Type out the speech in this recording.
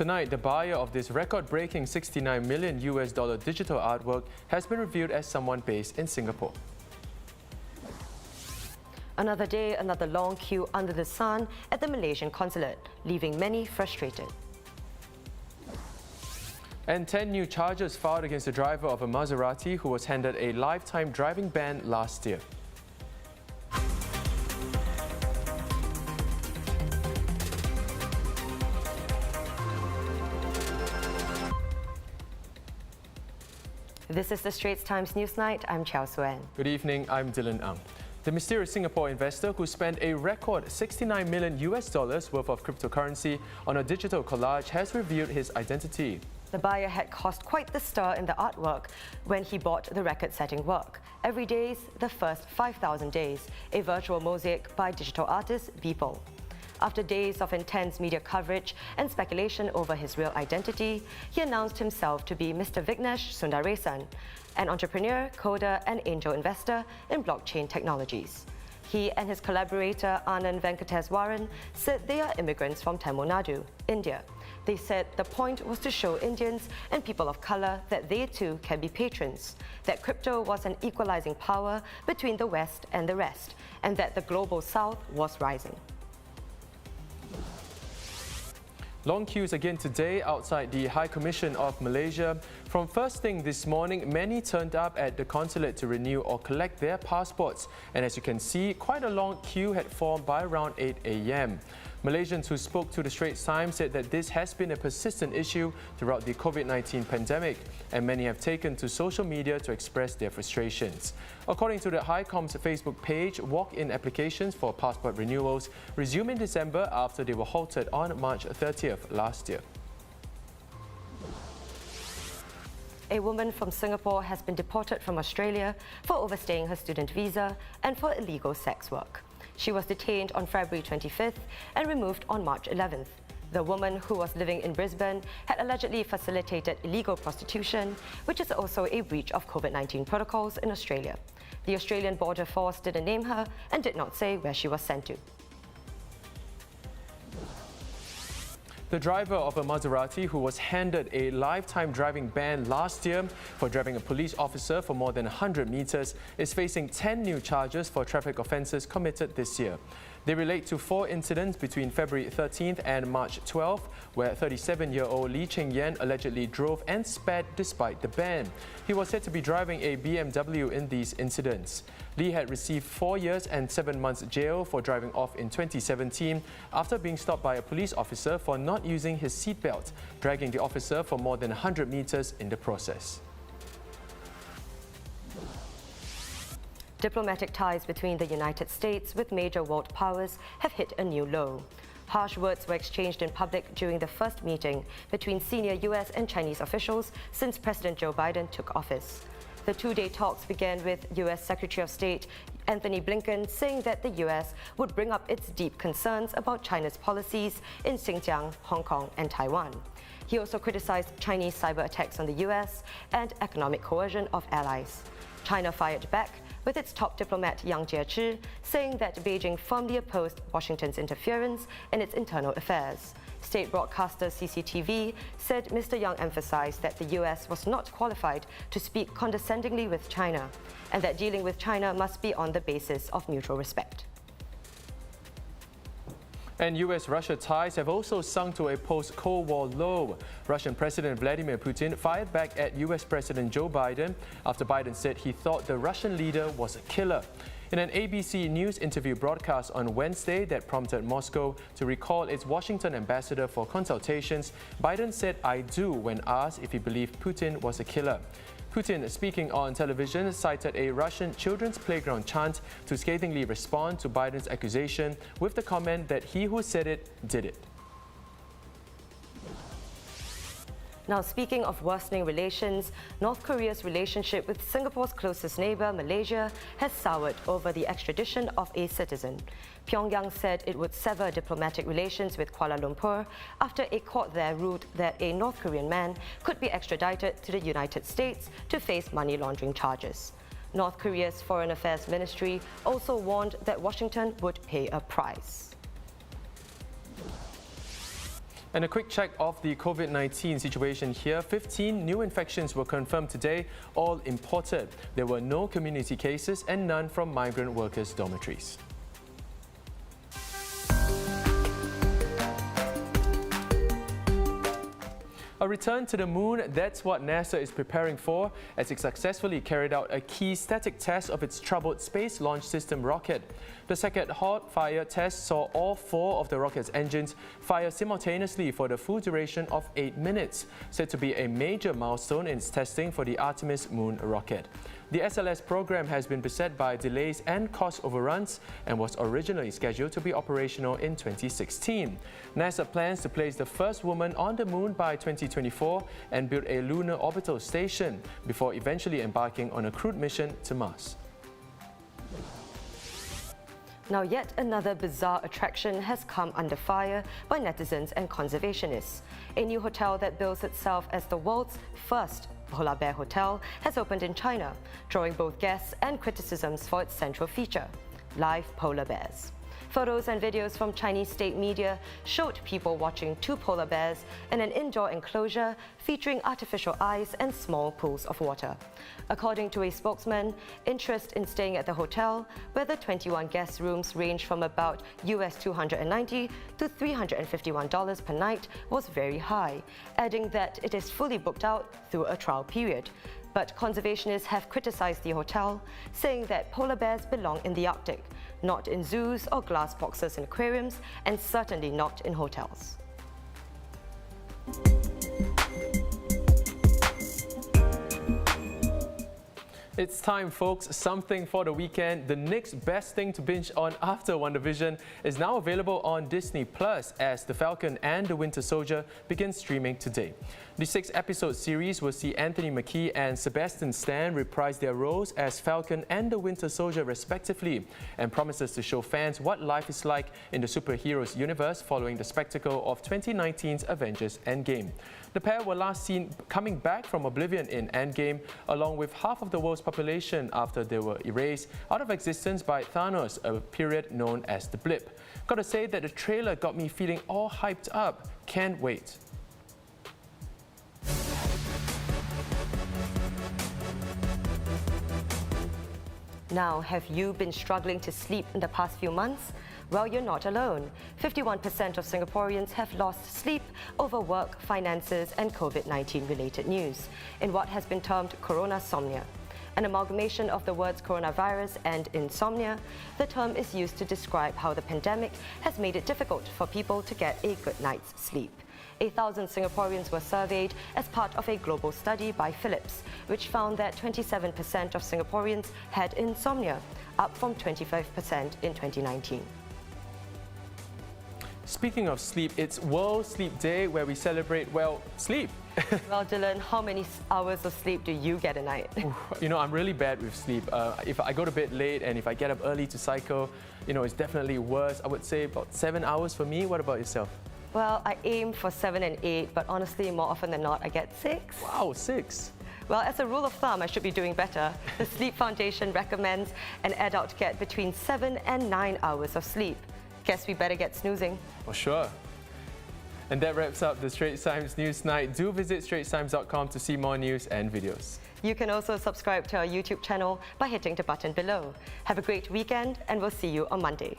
Tonight, the buyer of this record-breaking $69 million digital artwork has been revealed as someone based in Singapore. Another day, another long queue under the sun at the Malaysian consulate, leaving many frustrated. And 10 new charges filed against the driver of a Maserati who was handed a lifetime driving ban last year. This is the Straits Times Newsnight. I'm Chao Suen. Good evening, I'm Dylan Ang. The mysterious Singapore investor who spent a record $69 million worth of cryptocurrency on a digital collage has revealed his identity. The buyer had caused quite the stir in the artwork when he bought the record-setting work. Every Day's The First 5,000 Days, a virtual mosaic by digital artist Beeple. After days of intense media coverage and speculation over his real identity, he announced himself to be Mr. Vignesh Sundaresan, an entrepreneur, coder and angel investor in blockchain technologies. He and his collaborator Anand Venkateswaran said they are immigrants from Tamil Nadu, India. They said the point was to show Indians and people of color that they too can be patrons, that crypto was an equalizing power between the West and the rest, and that the global South was rising. Long queues again today outside the High Commission of Malaysia. From first thing this morning, many turned up at the consulate to renew or collect their passports. And as you can see, quite a long queue had formed by around 8 a.m. Malaysians who spoke to the Straits Times said that this has been a persistent issue throughout the COVID-19 pandemic, and many have taken to social media to express their frustrations. According to the High Com's Facebook page, walk-in applications for passport renewals resumed in December after they were halted on March 30th last year. A woman from Singapore has been deported from Australia for overstaying her student visa and for illegal sex work. She was detained on February 25th and removed on March 11th. The woman, who was living in Brisbane, had allegedly facilitated illegal prostitution, which is also a breach of COVID-19 protocols in Australia. The Australian Border Force didn't name her and did not say where she was sent to. The driver of a Maserati who was handed a lifetime driving ban last year for driving a police officer for more than 100 meters is facing 10 new charges for traffic offences committed this year. They relate to 4 incidents between February 13th and March 12th, where 37-year-old Lee Cheng Yan allegedly drove and sped despite the ban. He was said to be driving a BMW in these incidents. Lee had received 4 years and 7 months jail for driving off in 2017 after being stopped by a police officer for not using his seatbelt, dragging the officer for more than 100 meters in the process. Diplomatic ties between the United States with major world powers have hit a new low. Harsh words were exchanged in public during the first meeting between senior US and Chinese officials since President Joe Biden took office. The 2-day talks began with US Secretary of State Anthony Blinken saying that the US would bring up its deep concerns about China's policies in Xinjiang, Hong Kong and Taiwan. He also criticized Chinese cyber attacks on the US and economic coercion of allies. China fired back with its top diplomat Yang Jiechi saying that Beijing firmly opposed Washington's interference in its internal affairs. State broadcaster CCTV said Mr. Yang emphasized that the US was not qualified to speak condescendingly with China, and that dealing with China must be on the basis of mutual respect. And US-Russia ties have also sunk to a post-Cold War low. Russian President Vladimir Putin fired back at US President Joe Biden after Biden said he thought the Russian leader was a killer. In an ABC News interview broadcast on Wednesday that prompted Moscow to recall its Washington ambassador for consultations, Biden said "I do" when asked if he believed Putin was a killer. Putin, speaking on television, cited a Russian children's playground chant to scathingly respond to Biden's accusation with the comment that he who said it did it. Now, speaking of worsening relations, North Korea's relationship with Singapore's closest neighbour, Malaysia, has soured over the extradition of a citizen. Pyongyang said it would sever diplomatic relations with Kuala Lumpur after a court there ruled that a North Korean man could be extradited to the United States to face money laundering charges. North Korea's Foreign Affairs Ministry also warned that Washington would pay a price. And a quick check of the COVID-19 situation here. 15 new infections were confirmed today, all imported. There were no community cases and none from migrant workers' dormitories. A return to the moon, that's what NASA is preparing for as it successfully carried out a key static test of its troubled Space Launch System rocket. The second hot fire test saw all 4 of the rocket's engines fire simultaneously for the full duration of 8 minutes, said to be a major milestone in its testing for the Artemis moon rocket. The SLS program has been beset by delays and cost overruns and was originally scheduled to be operational in 2016. NASA plans to place the first woman on the moon by 2024 and build a lunar orbital station before eventually embarking on a crewed mission to Mars. Now, yet another bizarre attraction has come under fire by netizens and conservationists. A new hotel that bills itself as the world's first polar bear hotel has opened in China, drawing both guests and criticisms for its central feature, live polar bears. Photos and videos from Chinese state media showed people watching 2 polar bears in an indoor enclosure featuring artificial ice and small pools of water. According to a spokesman, interest in staying at the hotel, where the 21 guest rooms range from about US $290 to $351 per night, was very high, adding that it is fully booked out through a trial period. But conservationists have criticized the hotel, saying that polar bears belong in the Arctic, not in zoos or glass boxes in aquariums, and certainly not in hotels. It's time, folks. Something for the weekend. The next best thing to binge on after WandaVision is now available on Disney Plus as The Falcon and the Winter Soldier begin streaming today. The 6-episode series will see Anthony Mackie and Sebastian Stan reprise their roles as Falcon and the Winter Soldier respectively, and promises to show fans what life is like in the superheroes universe following the spectacle of 2019's Avengers Endgame. The pair were last seen coming back from oblivion in Endgame, along with half of the world's population after they were erased out of existence by Thanos, a period known as the Blip. Gotta say that the trailer got me feeling all hyped up. Can't wait. Now, have you been struggling to sleep in the past few months? Well, you're not alone. 51% of Singaporeans have lost sleep over work, finances, and COVID-19 related news in what has been termed coronasomnia. An amalgamation of the words coronavirus and insomnia, the term is used to describe how the pandemic has made it difficult for people to get a good night's sleep. 1,000 Singaporeans were surveyed as part of a global study by Philips, which found that 27% of Singaporeans had insomnia, up from 25% in 2019. Speaking of sleep, it's World Sleep Day, where we celebrate, well, sleep. Well, Dylan, how many hours of sleep do you get a night? You know, I'm really bad with sleep. If I go to bed late and if I get up early to cycle, you know, it's definitely worse. I would say about 7 hours for me. What about yourself? Well, I aim for 7 and 8, but honestly, more often than not, I get 6. Wow, 6. Well, as a rule of thumb, I should be doing better. The Sleep Foundation recommends an adult get between 7 and 9 hours of sleep. Guess we better get snoozing. For sure. And that wraps up the Straits Times News Night. Do visit straitstimes.com to see more news and videos. You can also subscribe to our YouTube channel by hitting the button below. Have a great weekend, and we'll see you on Monday.